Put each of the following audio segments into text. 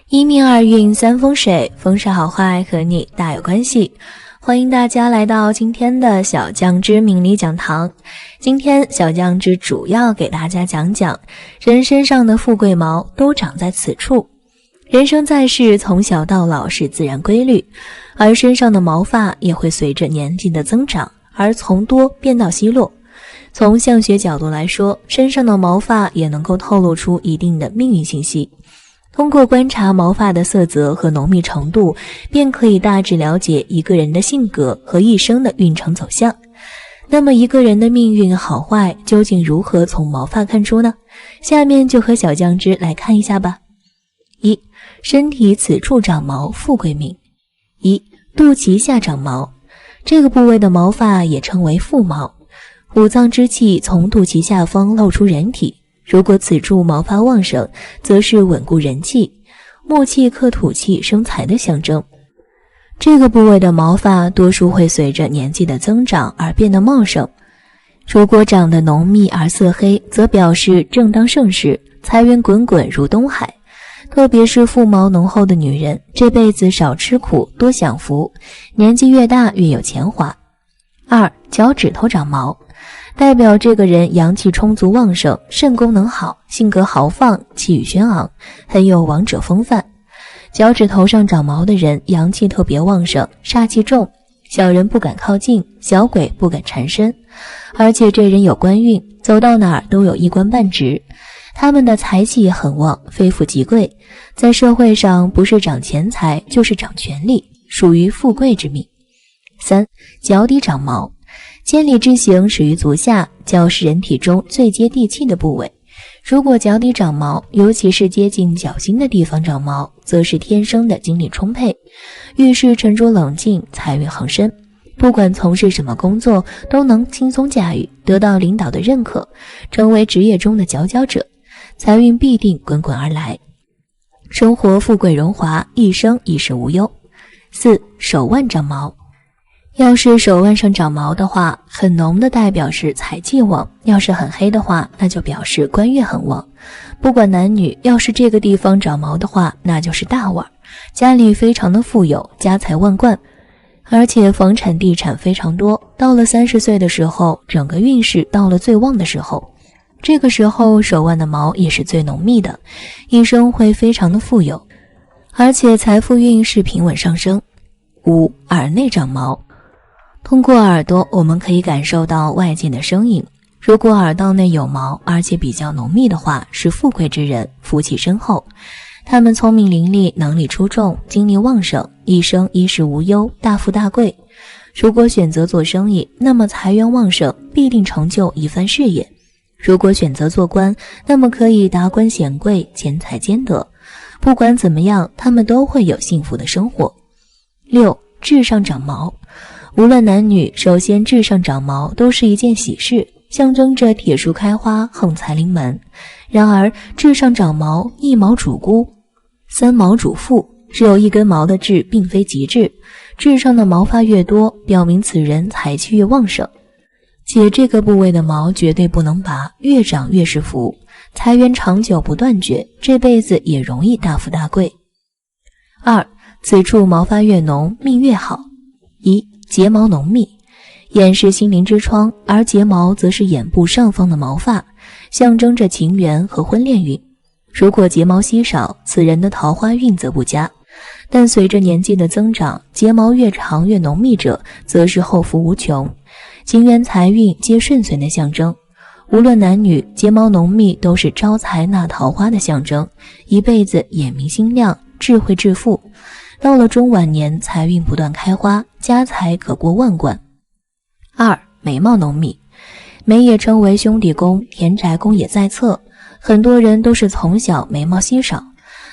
一命二运三风水，风水好坏和你大有关系。欢迎大家来到今天的小酱汁命理讲堂。今天小酱汁主要给大家讲讲人身上的富贵毛都长在此处。人生在世，从小到老是自然规律，而身上的毛发也会随着年纪的增长而从多变到稀落。从相学角度来说，身上的毛发也能够透露出一定的命运信息。通过观察毛发的色泽和浓密程度，便可以大致了解一个人的性格和一生的运程走向。那么一个人的命运好坏究竟如何从毛发看出呢？下面就和小酱汁来看一下吧。一、身体此处长毛，富贵命。一、肚脐下长毛，这个部位的毛发也称为腹毛，五脏之气从肚脐下方露出人体。如果此处毛发旺盛，则是稳固人气，木气克土气生财的象征。这个部位的毛发多数会随着年纪的增长而变得茂盛，如果长得浓密而色黑，则表示正当盛世，财源滚滚如东海。特别是腹毛浓厚的女人，这辈子少吃苦多享福，年纪越大越有钱花。二、脚趾头长毛，代表这个人阳气充足旺盛，肾功能好，性格豪放，气宇轩昂，很有王者风范。脚趾头上长毛的人阳气特别旺盛，煞气重，小人不敢靠近，小鬼不敢缠身，而且这人有官运，走到哪儿都有一官半职。他们的财气也很旺，非富即贵，在社会上不是长钱财就是长权力，属于富贵之命。三、脚底长毛，千里之行始于足下，脚是人体中最接地气的部位。如果脚底长毛，尤其是接近脚心的地方长毛，则是天生的精力充沛，遇事沉着冷静，财运横生。不管从事什么工作，都能轻松驾驭，得到领导的认可，成为职业中的佼佼者，财运必定滚滚而来，生活富贵荣华，一生衣食无忧。四、手腕长毛，要是手腕上长毛的话，很浓的代表是财气旺，要是很黑的话，那就表示官运很旺。不管男女，要是这个地方长毛的话，那就是大腕，家里非常的富有，家财万贯，而且房产地产非常多。到了30岁的时候，整个运势到了最旺的时候，这个时候手腕的毛也是最浓密的，一生会非常的富有，而且财富运势平稳上升。五、耳内长毛，通过耳朵我们可以感受到外界的声音，如果耳道内有毛，而且比较浓密的话，是富贵之人，福气深厚。他们聪明伶俐，能力出众，精力旺盛，一生衣食无忧，大富大贵。如果选择做生意，那么财源旺盛，必定成就一番事业。如果选择做官，那么可以达官显贵，钱财兼得。不管怎么样，他们都会有幸福的生活。六、痣上长毛，无论男女，首先痣上长毛都是一件喜事，象征着铁树开花，横财临门。然而痣上长毛，一毛主孤，三毛主富，只有一根毛的痣并非吉痣，痣上的毛发越多，表明此人财气越旺盛，且这个部位的毛绝对不能拔，越长越是福，财源长久不断绝，这辈子也容易大富大贵。二、此处毛发越浓，命越好。一、睫毛浓密，眼是心灵之窗，而睫毛则是眼部上方的毛发，象征着情缘和婚恋运。如果睫毛稀少，此人的桃花运则不佳，但随着年纪的增长，睫毛越长越浓密者，则是后福无穷，情缘财运皆顺遂的象征。无论男女，睫毛浓密都是招财纳桃花的象征，一辈子眼明心亮，智慧致富，到了中晚年，财运不断开花，家财可过万贯。二、眉毛浓密，眉也称为兄弟宫，田宅宫也在侧，很多人都是从小眉毛稀少，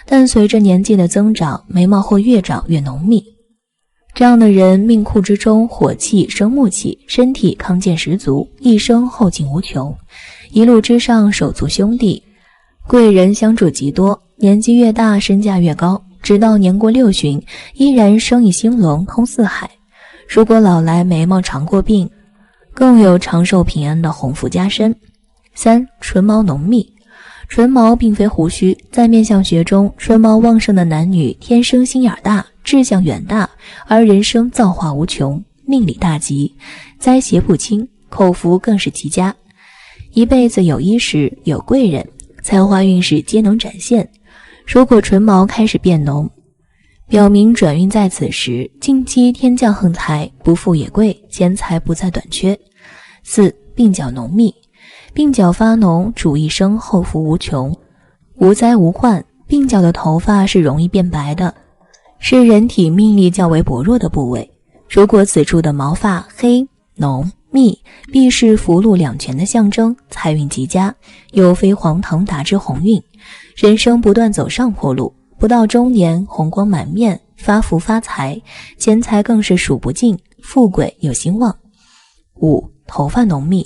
但随着年纪的增长，眉毛会越长越浓密。这样的人命库之中火气生木气，身体康健十足，一生后劲无穷，一路之上手足兄弟，贵人相助极多，年纪越大身价越高，直到年过60旬，依然生意兴隆，通四海。如果老来眉毛长过鬓，更有长寿平安的鸿福加身。三、唇毛浓密，唇毛并非胡须，在面相学中，唇毛旺盛的男女天生心眼大，志向远大，而人生造化无穷，命理大吉，灾邪不侵，口福更是极佳，一辈子有衣食，有贵人，才华运势皆能展现。如果唇毛开始变浓，表明转运在此时，近期天降横财，不富也贵，钱财不再短缺。4. 鬓角浓密，鬓角发浓，主一生后福无穷，无灾无患。鬓角的头发是容易变白的，是人体命力较为薄弱的部位。如果此处的毛发黑、浓、密，必是福禄两全的象征，财运极佳，有飞黄腾达之鸿运，人生不断走上坡路，不到中年红光满面，发福发财，钱财更是数不尽，富贵有兴旺。5. 头发浓密，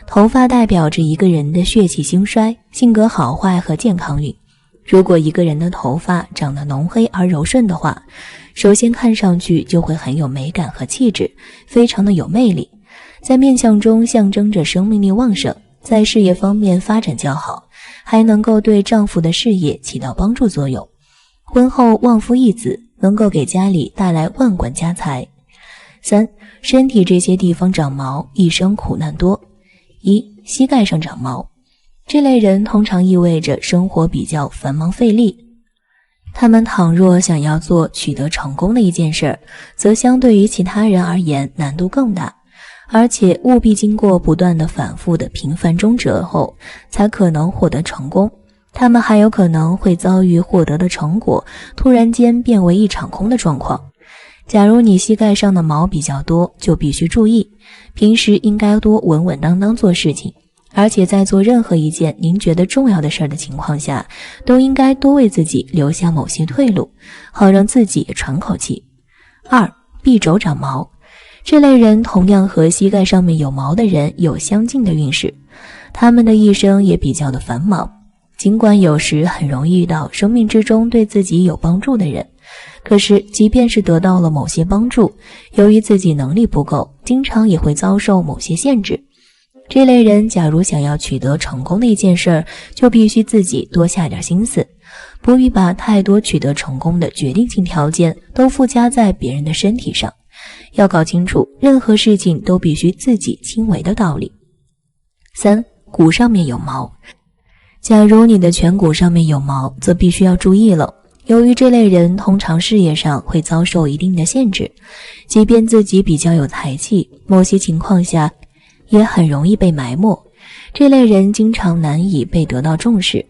头发代表着一个人的血气兴衰、性格好坏和健康运。如果一个人的头发长得浓黑而柔顺的话，首先看上去就会很有美感和气质，非常的有魅力，在面相中象征着生命力旺盛，在事业方面发展较好，还能够对丈夫的事业起到帮助作用。婚后旺夫益子，能够给家里带来万贯家财。3. 身体这些地方长毛，一生苦难多。1. 膝盖上长毛，这类人通常意味着生活比较繁忙费力，他们倘若想要取得成功的一件事，则相对于其他人而言难度更大，而且务必经过不断的反复的频繁周折后才可能获得成功。他们还有可能会遭遇获得的成果突然间变为一场空的状况。假如你膝盖上的毛比较多，就必须注意，平时应该多稳稳当当做事情，而且在做任何一件您觉得重要的事的情况下，都应该多为自己留下某些退路，好让自己也喘口气。2. 臂肘长毛，这类人同样和膝盖上面有毛的人有相近的运势，他们的一生也比较的繁忙，尽管有时很容易遇到生命之中对自己有帮助的人，可是即便是得到了某些帮助，由于自己能力不够，经常也会遭受某些限制。这类人假如想要取得成功的一件事，就必须自己多下点心思，不必把太多取得成功的决定性条件都附加在别人的身体上，要搞清楚任何事情都必须自己亲为的道理。3. 骨上面有毛，假如你的颧骨上面有毛，则必须要注意了。由于这类人通常事业上会遭受一定的限制，即便自己比较有才气，某些情况下也很容易被埋没，这类人经常难以被得到重视。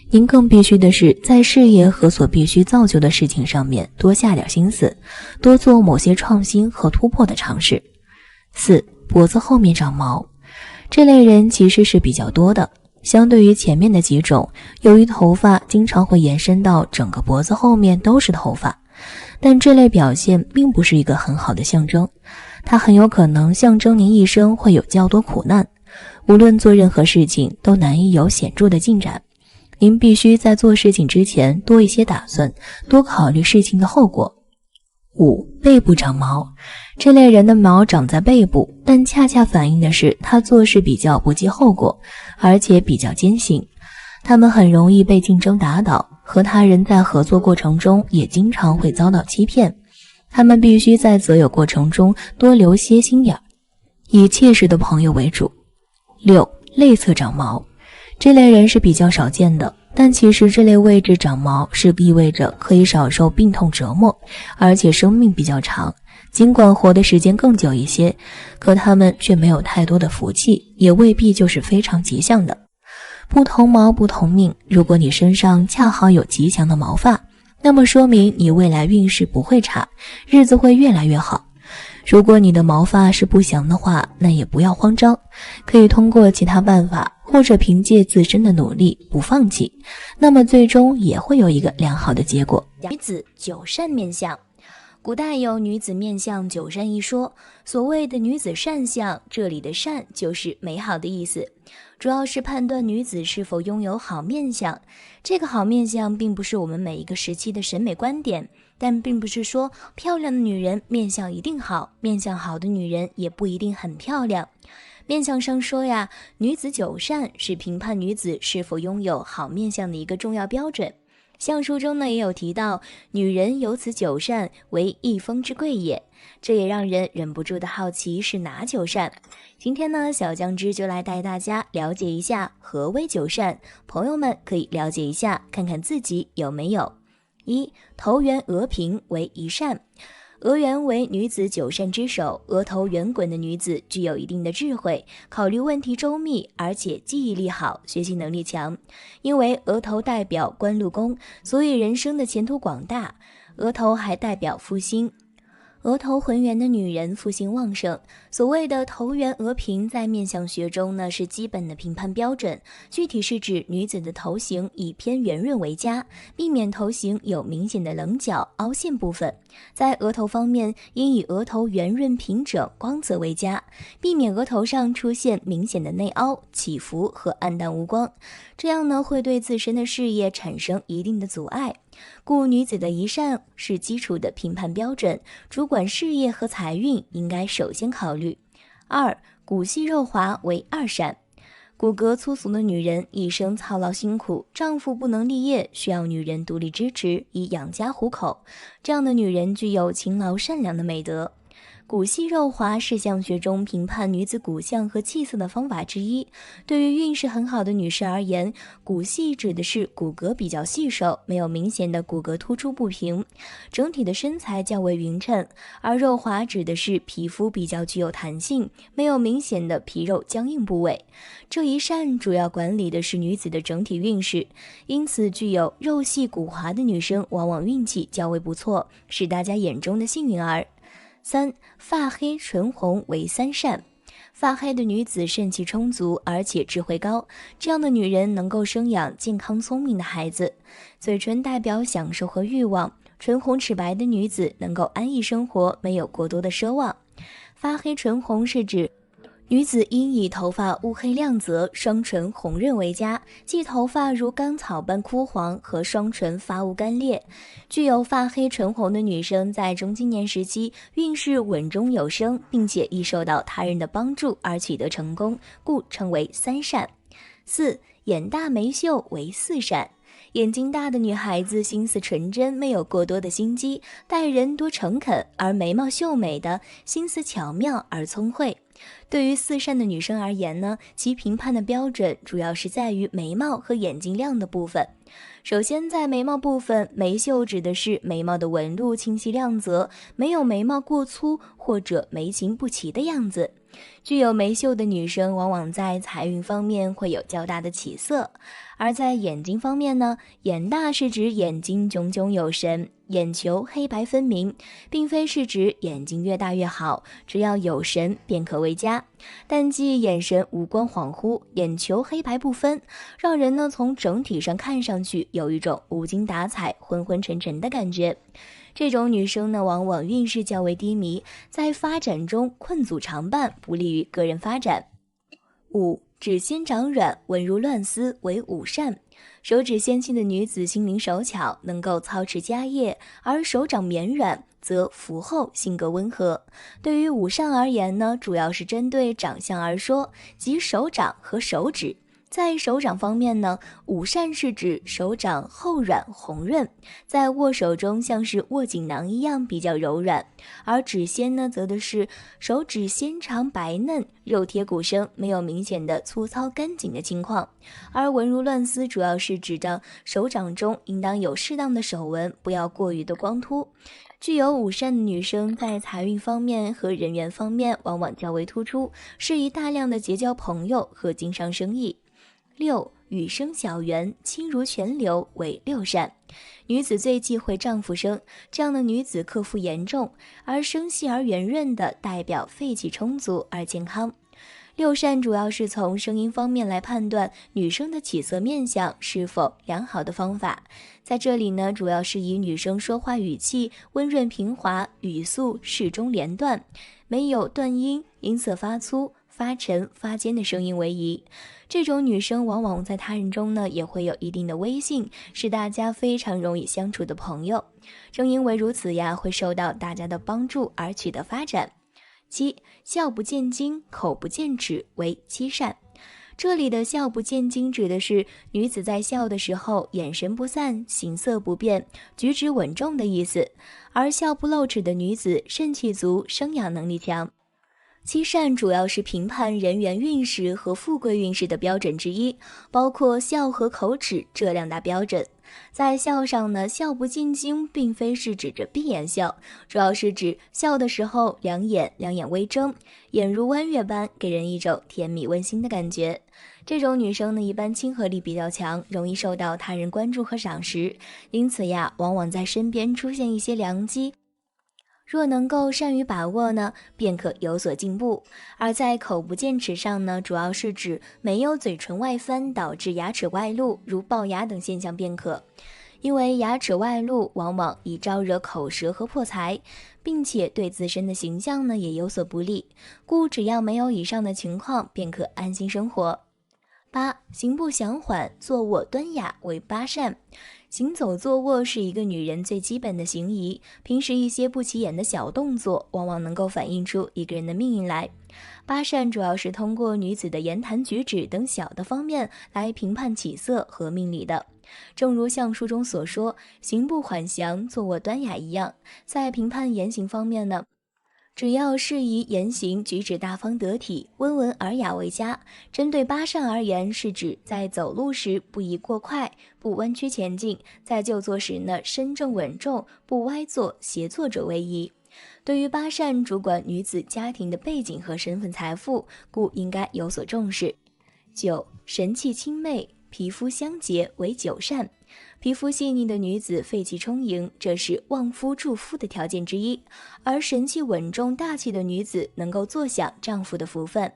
您更必须的是在事业和所必须造就的事情上面多下点心思，多做某些创新和突破的尝试。4. 脖子后面长毛，这类人其实是比较多的，相对于前面的几种，由于头发经常会延伸到整个脖子后面都是头发，但这类表现并不是一个很好的象征，它很有可能象征您一生会有较多苦难，无论做任何事情都难以有显著的进展。您必须在做事情之前多一些打算，多考虑事情的后果。5. 背部长毛，这类人的毛长在背部，但恰恰反映的是他做事比较不计后果，而且比较艰辛。他们很容易被竞争打倒，和他人在合作过程中也经常会遭到欺骗。他们必须在择友过程中多留些心眼，以切实的朋友为主。6. 肋侧长毛，这类人是比较少见的，但其实这类位置长毛是意味着可以少受病痛折磨，而且生命比较长，尽管活的时间更久一些，可他们却没有太多的福气，也未必就是非常吉祥的。不同毛不同命，如果你身上恰好有吉祥的毛发，那么说明你未来运势不会差，日子会越来越好。如果你的毛发是不祥的话，那也不要慌张，可以通过其他办法，或者凭借自身的努力不放弃，那么最终也会有一个良好的结果。女子九善面相，古代有女子面相九善一说，所谓的女子善相，这里的善就是美好的意思，主要是判断女子是否拥有好面相。这个好面相并不是我们每一个时期的审美观点，但并不是说漂亮的女人面相一定好，面相好的女人也不一定很漂亮。面相上说呀，女子九善是评判女子是否拥有好面相的一个重要标准。相书中呢也有提到，女人有此九善为一封之贵也，这也让人忍不住的好奇是哪九善。今天呢，小酱汁就来带大家了解一下何为九善，朋友们可以了解一下，看看自己有没有。一、头圆额平为一善。额圆为女子九善之首，额头圆滚的女子具有一定的智慧，考虑问题周密，而且记忆力好，学习能力强。因为额头代表官禄宫，所以人生的前途广大。额头还代表夫星，额头浑圆的女人夫星旺盛。所谓的头圆额平，在面相学中呢是基本的评判标准，具体是指女子的头型以偏圆润为佳，避免头型有明显的棱角凹陷部分。在额头方面，应以额头圆润平整光泽为佳，避免额头上出现明显的内凹起伏和暗淡无光，这样呢会对自身的事业产生一定的阻碍。故女子的一善是基础的评判标准，主管事业和财运应该首先考虑。二、骨细肉滑为二善。骨骼粗俗的女人一生操劳辛苦，丈夫不能立业，需要女人独立支持以养家糊口，这样的女人具有勤劳善良的美德。骨细肉滑是相学中评判女子骨相和气色的方法之一。对于运势很好的女士而言，骨细指的是骨骼比较细瘦，没有明显的骨骼突出不平，整体的身材较为匀称；而肉滑指的是皮肤比较具有弹性，没有明显的皮肉僵硬部位。这一善主要管理的是女子的整体运势，因此具有肉细骨滑的女生往往运气较为不错，是大家眼中的幸运儿。三、发黑唇红为三善。发黑的女子肾气充足，而且智慧高，这样的女人能够生养健康聪明的孩子。嘴唇代表享受和欲望，唇红齿白的女子能够安逸生活，没有过多的奢望。发黑唇红是指女子应以头发乌黑亮泽，双唇红润为佳，即头发如干草般枯黄和双唇发乌干裂。具有发黑唇红的女生在中青年时期运势稳中有升，并且易受到他人的帮助而取得成功，故称为三善。四、眼大眉秀为四善。眼睛大的女孩子心思纯真，没有过多的心机，待人多诚恳，而眉毛秀美的心思巧妙而聪慧。对于四善的女生而言呢，其评判的标准主要是在于眉毛和眼睛亮的部分。首先在眉毛部分，眉秀指的是眉毛的纹路清晰亮泽，没有眉毛过粗或者眉形不齐的样子。具有眉秀的女生往往在财运方面会有较大的起色。而在眼睛方面呢，眼大是指眼睛炯炯有神，眼球黑白分明，并非是指眼睛越大越好，只要有神便可为佳。但即眼神无光恍惚，眼球黑白不分，让人呢从整体上看上去有一种无精打采、昏昏沉沉的感觉。这种女生呢，往往运势较为低迷，在发展中困阻常伴，不利于个人发展。五、指尖长软，稳如乱丝为五善。手指纤细的女子心灵手巧，能够操持家业，而手掌绵软则福厚，性格温和。对于五善而言呢，主要是针对长相而说，即手掌和手指。在手掌方面呢，五善是指手掌厚软红润，在握手中像是握锦囊一样比较柔软，而指仙呢则的是手指纤长白嫩，肉贴骨生，没有明显的粗糙干紧的情况。而纹如乱丝主要是指着手掌中应当有适当的手纹，不要过于的光秃。具有五善的女生在财运方面和人缘方面往往较为突出，适宜大量的结交朋友和经商生意。六、羽生小圆，清如泉流为六善。女子最忌讳丈夫生，这样的女子克夫严重，而生细而圆润的代表肺气充足而健康。六善主要是从声音方面来判断女生的起色面相是否良好的方法。在这里呢，主要是以女生说话语气温润平滑，语速适中连断，没有断音、音色发粗、发沉、发尖的声音为宜。这种女生往往在他人中呢也会有一定的威信，是大家非常容易相处的朋友。正因为如此呀，会受到大家的帮助而取得发展。7. 笑不见睛，口不见齿为7善。这里的笑不见睛指的是女子在笑的时候眼神不散，形色不变，举止稳重的意思，而笑不露齿的女子肾气足，生养能力强。7善主要是评判人缘运势和富贵运势的标准之一，包括笑和口齿这2大标准。在笑上呢，笑不见睛并非是指着闭眼笑，主要是指笑的时候两眼微睁，眼如弯月般，给人一种甜蜜温馨的感觉。这种女生呢，一般亲和力比较强，容易受到他人关注和赏识，因此呀，往往在身边出现一些良机。若能够善于把握呢，便可有所进步。而在口不见齿上呢，主要是指没有嘴唇外翻导致牙齿外露，如龅牙等现象便可。因为牙齿外露往往易招惹口舌和破财，并且对自身的形象呢也有所不利，故只要没有以上的情况，便可安心生活。8. 行步详缓，坐卧端雅为8善。行走坐卧是一个女人最基本的行仪，平时一些不起眼的小动作，往往能够反映出一个人的命运来。8善主要是通过女子的言谈举止等小的方面来评判起色和命理的。正如像书中所说，行步缓详，坐卧端雅一样，在评判言行方面呢，只要适宜言行举止大方得体，温文尔雅为佳。针对8善而言，是指在走路时不宜过快，不弯曲前进，在就坐时呢身正稳重，不歪坐斜坐者为宜。对于8善主管女子家庭的背景和身份财富，故应该有所重视。9. 神气清媚，皮肤香洁为9善。皮肤细腻的女子肺气充盈，这是旺夫助夫的条件之一，而神气稳重大气的女子能够坐享丈夫的福分。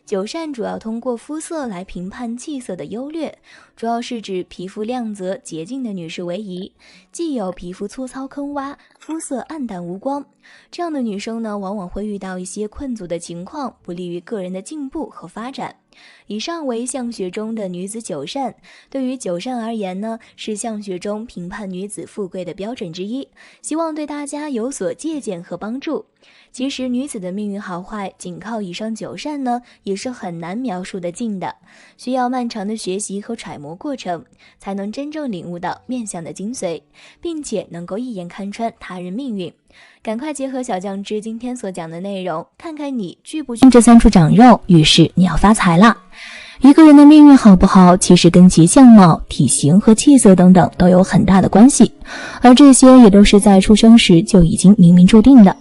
9善主要通过肤色来评判气色的优劣，主要是指皮肤亮泽洁净的女士为宜，既有皮肤粗糙坑洼，肤色暗淡无光，这样的女生呢，往往会遇到一些困阻的情况，不利于个人的进步和发展。以上为相学中的女子9善，对于9善而言呢，是相学中评判女子富贵的标准之一，希望对大家有所借鉴和帮助。其实女子的命运好坏，仅靠以上9善呢，也是很难描述得尽的，需要漫长的学习和揣摩过程，才能真正领悟到面相的精髓，并且能够一眼看穿他人命运。赶快结合小酱汁今天所讲的内容，看看你具不具这3处长肉，于是你要发财啦。一个人的命运好不好，其实跟其相貌、体型和气色等等都有很大的关系，而这些也都是在出生时就已经冥冥注定的。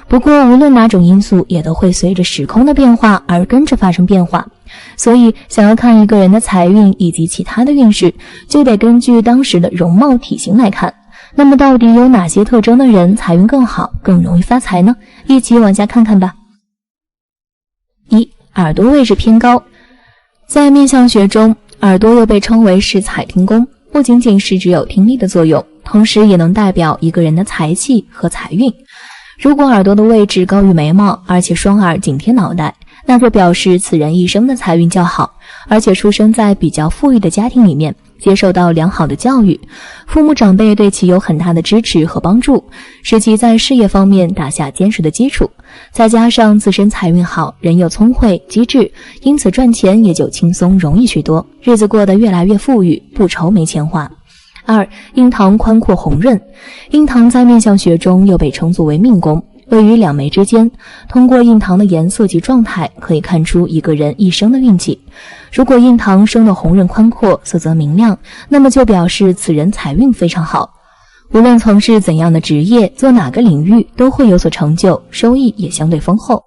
不过无论哪种因素，也都会随着时空的变化而跟着发生变化，所以想要看一个人的财运以及其他的运势，就得根据当时的容貌体型来看。那么到底有哪些特征的人财运更好，更容易发财呢？一起往下看看吧。1. 耳朵位置偏高。在面相学中，耳朵又被称为是采听宫，不仅仅是只有听力的作用，同时也能代表一个人的财气和财运。如果耳朵的位置高于眉毛，而且双耳紧贴脑袋，那就表示此人一生的财运较好，而且出生在比较富裕的家庭里面，接受到良好的教育，父母长辈对其有很大的支持和帮助，使其在事业方面打下坚实的基础。再加上自身财运好，人又聪慧机智，因此赚钱也就轻松容易许多，日子过得越来越富裕，不愁没钱花。2. 印堂宽阔红润。印堂在面相学中又被称作为命宫，位于两眉之间，通过印堂的颜色及状态可以看出一个人一生的运气。如果印堂生得红润宽阔，色泽明亮，那么就表示此人财运非常好，无论从事怎样的职业，做哪个领域都会有所成就，收益也相对丰厚。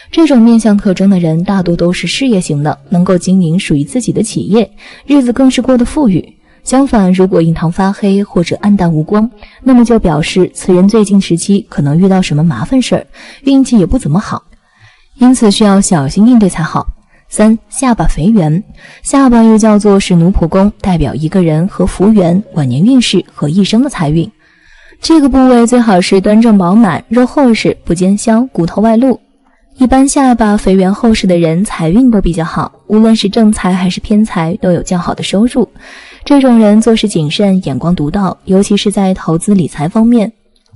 这种面相特征的人大多都是事业型的，能够经营属于自己的企业，日子更是过得富裕。相反，如果印堂发黑或者暗淡无光，那么就表示此人最近时期可能遇到什么麻烦事儿，运气也不怎么好，因此需要小心应对才好。3. 下巴肥圆。下巴又叫做是奴仆宫，代表一个人和福缘、晚年运势和一生的财运。这个部位最好是端正饱满，肉厚实，不尖削，骨头外露。一般下巴肥圆厚实的人财运都比较好，无论是正财还是偏财都有较好的收入。这种人做事谨慎，眼光独到，尤其是在投资理财方面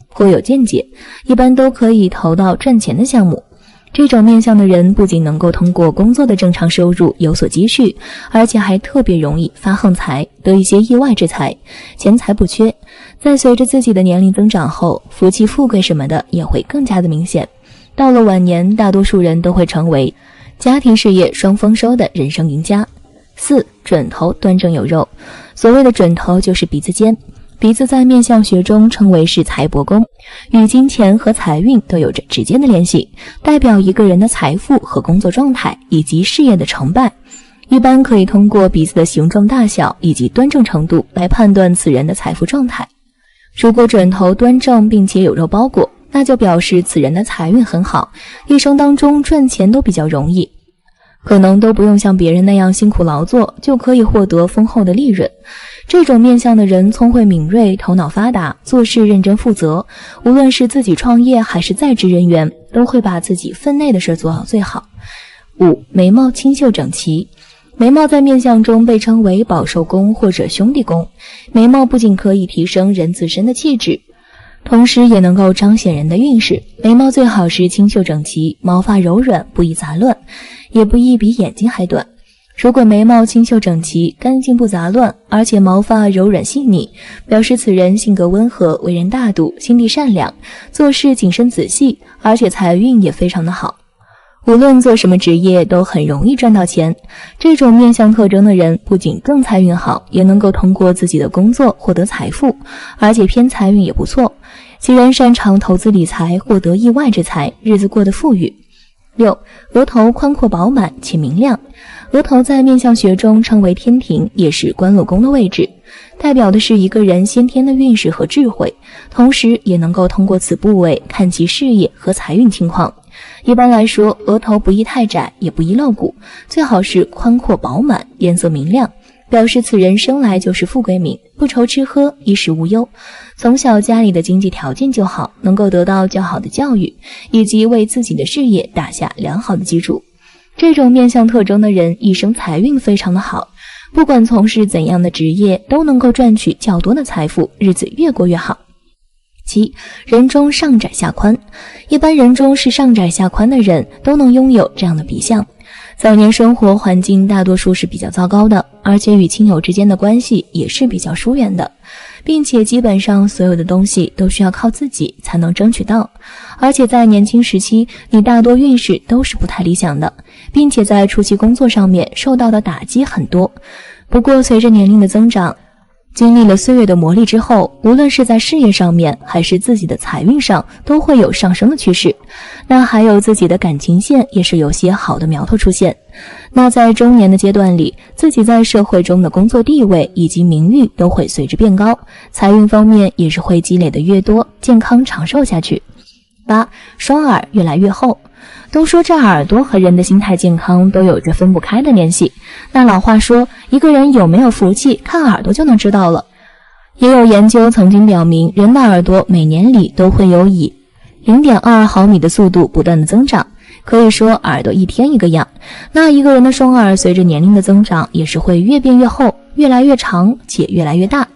颇有见解，一般都可以投到赚钱的项目。这种面相的人不仅能够通过工作的正常收入有所积蓄，而且还特别容易发横财，得一些意外之财，钱财不缺。在随着自己的年龄增长后，福气富贵什么的也会更加的明显。到了晚年，大多数人都会成为家庭事业双丰收的人生赢家。4. 准头端正有肉。所谓的准头就是鼻子尖，鼻子在面相学中称为是财帛宫，与金钱和财运都有着直接的联系，代表一个人的财富和工作状态以及事业的成败。一般可以通过鼻子的形状大小以及端正程度来判断此人的财富状态。如果准头端正并且有肉包裹，那就表示此人的财运很好，一生当中赚钱都比较容易，可能都不用像别人那样辛苦劳作，就可以获得丰厚的利润。这种面相的人聪慧敏锐，头脑发达，做事认真负责，无论是自己创业还是在职人员，都会把自己分内的事做好最好。5. 眉毛清秀整齐。眉毛在面相中被称为保寿宫或者兄弟宫，眉毛不仅可以提升人自身的气质，同时也能够彰显人的运势。眉毛最好是清秀整齐，毛发柔软，不易杂乱，也不易比眼睛还短。如果眉毛清秀整齐，干净不杂乱，而且毛发柔软细腻，表示此人性格温和，为人大度，心地善良，做事谨慎仔细，而且财运也非常的好。无论做什么职业都很容易赚到钱。这种面相特征的人不仅更财运好，也能够通过自己的工作获得财富，而且偏财运也不错。其人擅长投资理财，获得意外之财，日子过得富裕。6. 额头宽阔饱满且明亮。额头在面相学中称为天庭，也是官禄宫的位置，代表的是一个人先天的运势和智慧，同时也能够通过此部位看其事业和财运情况。一般来说，额头不宜太窄，也不宜露骨，最好是宽阔饱满，颜色明亮，表示此人生来就是富贵命，不愁吃喝，衣食无忧。从小家里的经济条件就好，能够得到较好的教育，以及为自己的事业打下良好的基础。这种面相特征的人一生财运非常的好，不管从事怎样的职业，都能够赚取较多的财富，日子越过越好。7. 人中上窄下宽。一般人中是上窄下宽的人都能拥有这样的鼻相。早年生活环境大多数是比较糟糕的，而且与亲友之间的关系也是比较疏远的，并且基本上所有的东西都需要靠自己才能争取到。而且在年轻时期，你大多运势都是不太理想的，并且在初期工作上面受到的打击很多。不过随着年龄的增长，经历了岁月的磨砺之后，无论是在事业上面还是自己的财运上，都会有上升的趋势。那还有自己的感情线也是有些好的苗头出现。那在中年的阶段里，自己在社会中的工作地位以及名誉都会随之变高，财运方面也是会积累的越多，健康长寿下去。8. 双耳越来越厚。都说这耳朵和人的心态健康都有着分不开的联系。那老话说，一个人有没有福气，看耳朵就能知道了。也有研究曾经表明，人的耳朵每年里都会有以 0.2 毫米的速度不断的增长，可以说耳朵一天一个样。那一个人的双耳随着年龄的增长，也是会越变越厚，越来越长且越来越大。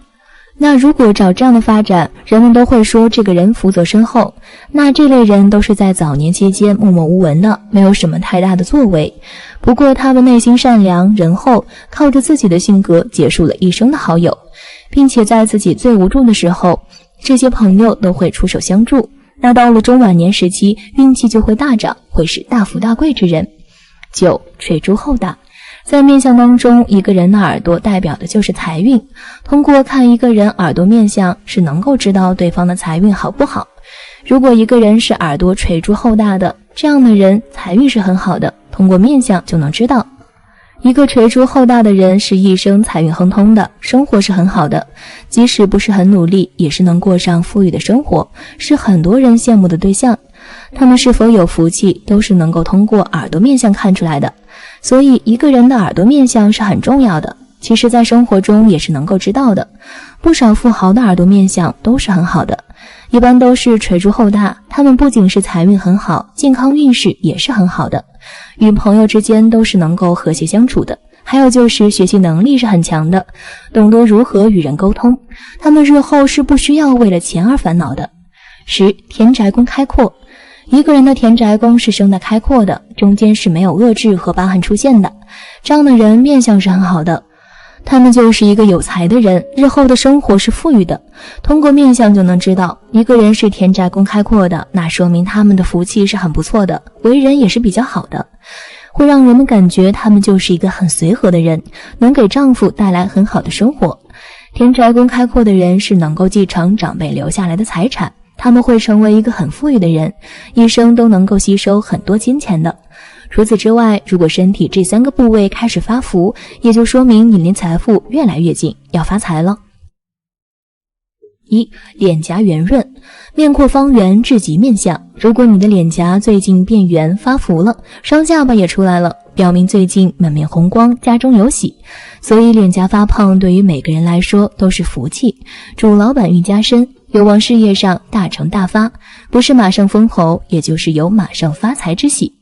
那如果照这样的发展，人们都会说这个人福泽深厚。那这类人都是在早年期间默默无闻的，没有什么太大的作为。不过他们内心善良仁厚，靠着自己的性格结束了一生的好友，并且在自己最无助的时候，这些朋友都会出手相助。那到了中晚年时期，运气就会大涨，会是大富大贵之人。9. 垂珠厚大。在面相当中，一个人的耳朵代表的就是财运。通过看一个人耳朵面相，是能够知道对方的财运好不好。如果一个人是耳朵垂珠厚大的，这样的人财运是很好的，通过面相就能知道。一个垂珠厚大的人是一生财运亨通的，生活是很好的，即使不是很努力，也是能过上富裕的生活，是很多人羡慕的对象。他们是否有福气，都是能够通过耳朵面相看出来的。所以一个人的耳朵面相是很重要的，其实在生活中也是能够知道的。不少富豪的耳朵面相都是很好的，一般都是垂珠厚大，他们不仅是财运很好，健康运势也是很好的，与朋友之间都是能够和谐相处的。还有就是学习能力是很强的，懂得如何与人沟通，他们日后是不需要为了钱而烦恼的。10. 田宅宫开阔。一个人的田宅宫是生得开阔的，中间是没有恶痣和疤痕出现的，这样的人面相是很好的，他们就是一个有才的人，日后的生活是富裕的。通过面相就能知道，一个人是田宅宫开阔的，那说明他们的福气是很不错的，为人也是比较好的，会让人们感觉他们就是一个很随和的人，能给丈夫带来很好的生活。田宅宫开阔的人是能够继承长辈留下来的财产，他们会成为一个很富裕的人，一生都能够吸收很多金钱的。除此之外，如果身体这3个部位开始发福，也就说明你离财富越来越近，要发财了。1. 脸颊圆润，面阔方圆至极面相。如果你的脸颊最近变圆发福了，双下巴也出来了，表明最近满面红光，家中有喜。所以脸颊发胖对于每个人来说都是福气，主老板运加深，有望事业上大成大发，不是马上封侯，也就是有马上发财之喜。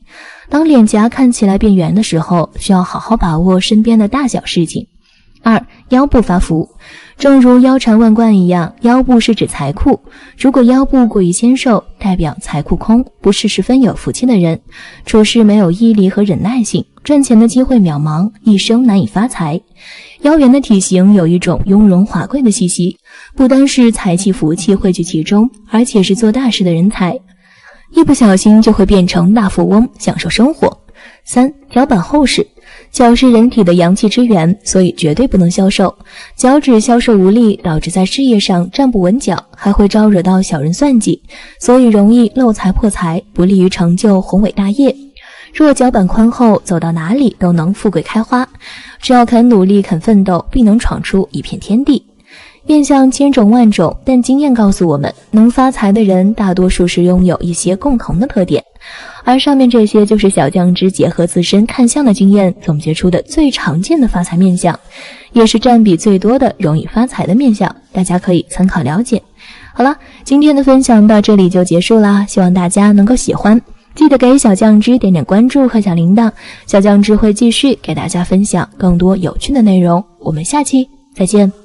当脸颊看起来变圆的时候，需要好好把握身边的大小事情。2. 腰部发福，正如腰缠万贯一样，腰部是指财库，如果腰部过于纤瘦，代表财库空，不是十分有福气的人，处事没有毅力和忍耐性，赚钱的机会渺茫，一生难以发财。腰圆的体型有一种雍容华贵的气息，不单是财气福气汇聚其中，而且是做大事的人才，一不小心就会变成大富翁，享受生活。3. 脚板厚实，脚是人体的阳气之源，所以绝对不能消瘦。脚趾消瘦无力，导致在事业上站不稳脚，还会招惹到小人算计，所以容易漏财破财，不利于成就宏伟大业。若脚板宽厚，走到哪里都能富贵开花，只要肯努力肯奋斗，必能闯出一片天地。面相千种万种，但经验告诉我们，能发财的人大多数是拥有一些共同的特点，而上面这些就是小酱汁结合自身看相的经验总结出的最常见的发财面相，也是占比最多的容易发财的面相，大家可以参考了解。好了，今天的分享到这里就结束啦，希望大家能够喜欢，记得给小酱汁点点关注和小铃铛，小酱汁会继续给大家分享更多有趣的内容，我们下期再见。